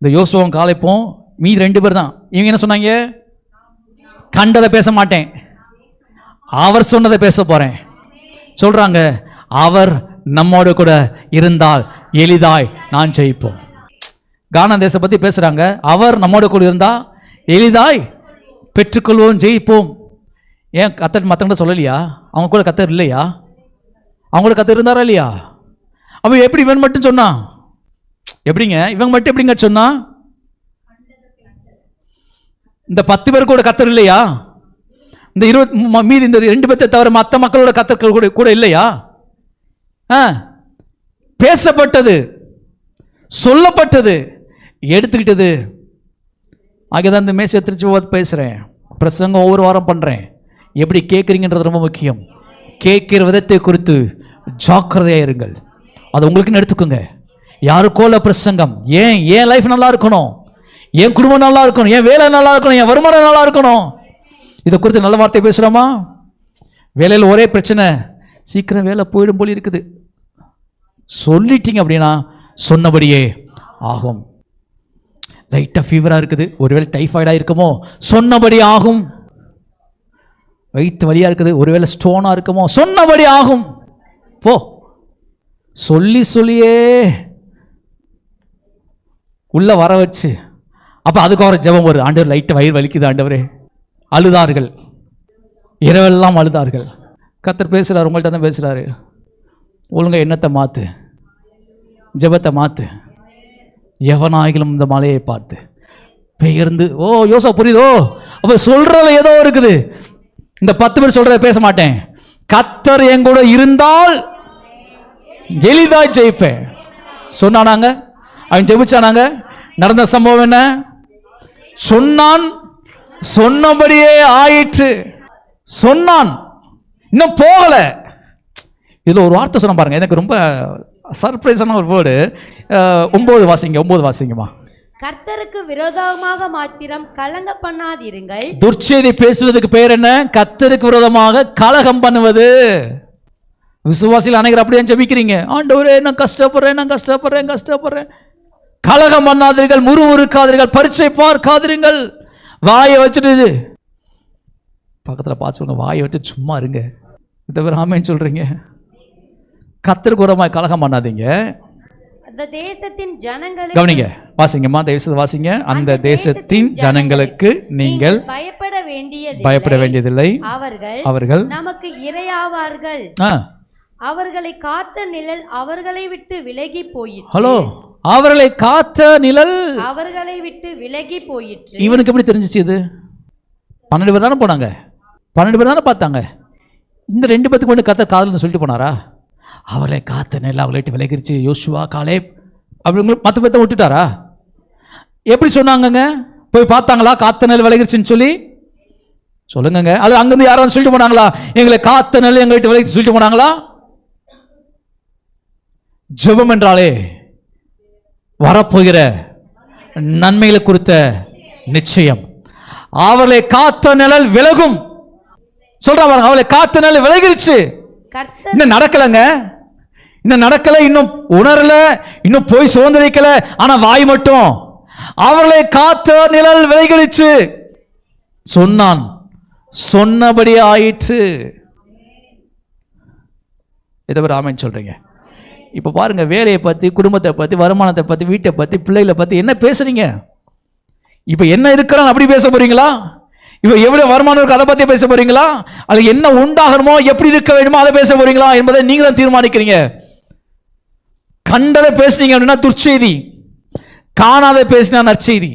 இந்த யோசுவாவும் காலேப்பும் மீதி 2 பேர் தான். இவங்க என்ன சொன்னாங்க? கண்டதை பேச மாட்டேன், அவர் சொன்னதை பேச போறேன் சொல்றாங்க. அவர் நம்மோடு கூட இருந்தால் எளிதாய் நான் ஜெயிப்போம். கானா தேசத்தை பத்தி பேசுறாங்க. அவர் நம்மோடு கூட இருந்தா எளிதாய் பெற்றுக்கொள்வோம், ஜெயிப்போம். ஏன் கத்தர் மற்றவங்க சொல்லலையா? அவங்க கூட கத்தர் இல்லையா? அவங்களோட கத்தர் இருந்தாரா இல்லையா? அப்ப எப்படி இவன் மட்டும் சொன்னா? எப்படிங்க இவங்க மட்டும் எப்படிங்க சொன்னா? இந்த 10 பேர் கூட கத்தர் இல்லையா? இந்த 20 மீதி இந்த 2 பேர்த்தை தவிர மற்ற மக்களோட கத்தர்கள் கூட இல்லையா? பேசப்பட்டது, சொல்லப்பட்டது, எடுத்துக்கிட்டது. ஆகியதான் இந்த மேசை திருச்சி பேசுறேன், பிரசங்கம் ஒவ்வொரு வாரம் பண்றேன். எப்படி கேட்குறீங்கன்றது ரொம்ப முக்கியம். கேட்கிற விதத்தை குறித்து ஜாக்கிரதையா இருங்கள். அது உங்களுக்கு எடுத்துக்கோங்க. யாருக்கோல பிரசங்கம். ஏன் லைஃப் நல்லா இருக்கணும், என் குடும்பம் நல்லா இருக்கணும், என் வேலை நல்லா இருக்கணும், என் வருமானம் நல்லா இருக்கணும், இதை குறித்து நல்ல வார்த்தை பேசுகிறோமா? வேலையில் ஒரே பிரச்சனை, சீக்கிரம் வேலை போயிடும் போல இருக்குது. சொல்லிட்டீங்க அப்படின்னா சொன்னபடியே ஆகும். லைட்டாக ஃபீவராக இருக்குது, ஒருவேளை டைஃபாய்டாக இருக்குமோ, சொன்னபடி ஆகும். வயிற்று வலியாக இருக்குது, ஒருவேளை ஸ்டோனாக இருக்குமோ, சொன்னபடி ஆகும். போ. சொல்லியே உள்ள வர வச்சு, அப்போ அதுக்கு ஒரு ஜெபம் வரும். ஆண்டவர் லைட்டு வயிறு வலிக்குது ஆண்டவரே. அழுதார்கள், இரவெல்லாம் அழுதார்கள். கர்த்தர் பேசுகிறார், உங்கள்கிட்ட தான் பேசுகிறாரு. ஒழுங்கா எண்ணத்தை மாற்று, ஜெபத்தை மாற்று. எவனாகிலும் இந்த மலையை பார்த்து பெயர்ந்து. ஓ யோசா புரியுதோ? அப்போ சொல்கிறதுல ஏதோ இருக்குது. இந்த 10 பேர் சொல்கிறத பேச மாட்டேன். கர்த்தர் என் கூட இருந்தால் எளிதாய் ஜெயிப்பேன் சொன்னானாங்க. அவன் ஜெபிச்சானாங்க. நடந்த சம்பவம் என்ன? சொன்னான், சொன்னபடியே ஆயிற்று. சொன்னான், இன்னும் போகல. இதுல ஒரு வார்த்தை சொன்ன பாருங்க, எனக்கு ரொம்ப சர்ப்ரைஸான ஒரு வேர்டு. 9 வாசிங்கம்மா. கர்த்தருக்கு விரோதமாக மாத்திரம் கலங்க பண்ணாதிருங்கள். துர்ச்செய்தி பேசுவதுக்கு பேர் என்ன? கர்த்தருக்கு விரோதமாக கலகம் பண்ணுவது. விசுவாசிகள் அனைவரும் அப்படியே ஜெபிக்கிறீங்க, ஆண்டவரே நான் கஷ்டப்படுறேன். கலகம் பண்ணாதீர்கள், முறுமுறுக்காதீர்கள், பரீட்சை பார்க்காதீர்கள். வாயை வச்சுட்டு பக்கத்தில் பார்த்து சொல்லுங்க, வாயை வச்சு சும்மா இருங்க. இதை ஆமேன்னு சொல்றீங்க. கர்த்தருக்கு விரோதமாக கலகம் பண்ணாதீங்க. அந்த தேசத்தின் ஜனங்களுக்கு, கவனிங்க, வாசிங்கம்மா, தயவுசெய்து வாசிங்க. அந்த தேசத்தின் ஜனங்களுக்கு நீங்கள் பயப்பட வேண்டியதில்லை. அவர்கள் நமக்கு இரையாவார்கள். அவர்களை காத்த நிழல் அவர்களை விட்டு விலகி போயிற்று. ஹலோ, அவர்களை காத்த நிழல் அவர்களை விட்டு விலகி போயிற்று. இவனுக்கு எப்படி தெரிஞ்சிச்சு? இது 12 பேர் தானே போனாங்க, 12 பேர் தானே பார்த்தாங்க. இந்த 2 பேத்துக்கு மட்டும் கர்த்தர் காதுல சொல்லிட்டு போனாரா? அவர்களை காத்த நிழல் அவர்களை விட்டு விலகிருச்சு. யோசுவா, காலேப் அப்படி மற்ற பேர்த்த விட்டுட்டாரா? எப்படி சொன்னாங்கங்க? போய் பார்த்தாங்களா காத்த நிழல் விலகிருச்சுன்னு சொல்லி? சொல்லுங்க. அது அங்கிருந்து யாராவது சொல்லிட்டு போனாங்களா? எங்களை காத்த நிழல் எங்களை விட்டு விலகிச்சு சொல்லிட்டு போனாங்களா? ஜெபம் என்றாலே வரப்போகிற நன்மைகளை குறித்த நிச்சயம். அவர்களை காத்த நிழல் விலகும் சொல்றாங்க. அவர்களை காத்த நிழல் விலகிருச்சு. இன்னும் நடக்கலங்க, இன்னும் நடக்கல, இன்னும் உணரல, இன்னும் போய் சுதந்திரிக்கல. ஆனா வாய் மட்டும் அவர்களை காத்த நிழல் விலகிருச்சு. சொன்னான், சொன்னபடி ஆயிற்று. இதை ஆமென் சொல்றீங்க. இப்போ பாருங்க, வேலையை பற்றி, குடும்பத்தை பற்றி, வருமானத்தை பற்றி, வீட்டை பற்றி, பிள்ளைகளை பற்றி என்ன பேசுறீங்க? இப்போ என்ன இருக்கிறான் அப்படி பேச போறீங்களா? இப்போ எவ்வளவு வருமானம் இருக்கு அதை பற்றி பேச போறீங்களா? அது என்ன உண்டாகணுமோ, எப்படி இருக்க வேண்டுமோ அதை பேச போறீங்களா என்பதை நீங்க தான் தீர்மானிக்கிறீங்க. கண்டதை பேசுனீங்க அப்படின்னா துர்ச்செய்தி, காணாத பேசினா நற்செய்தி.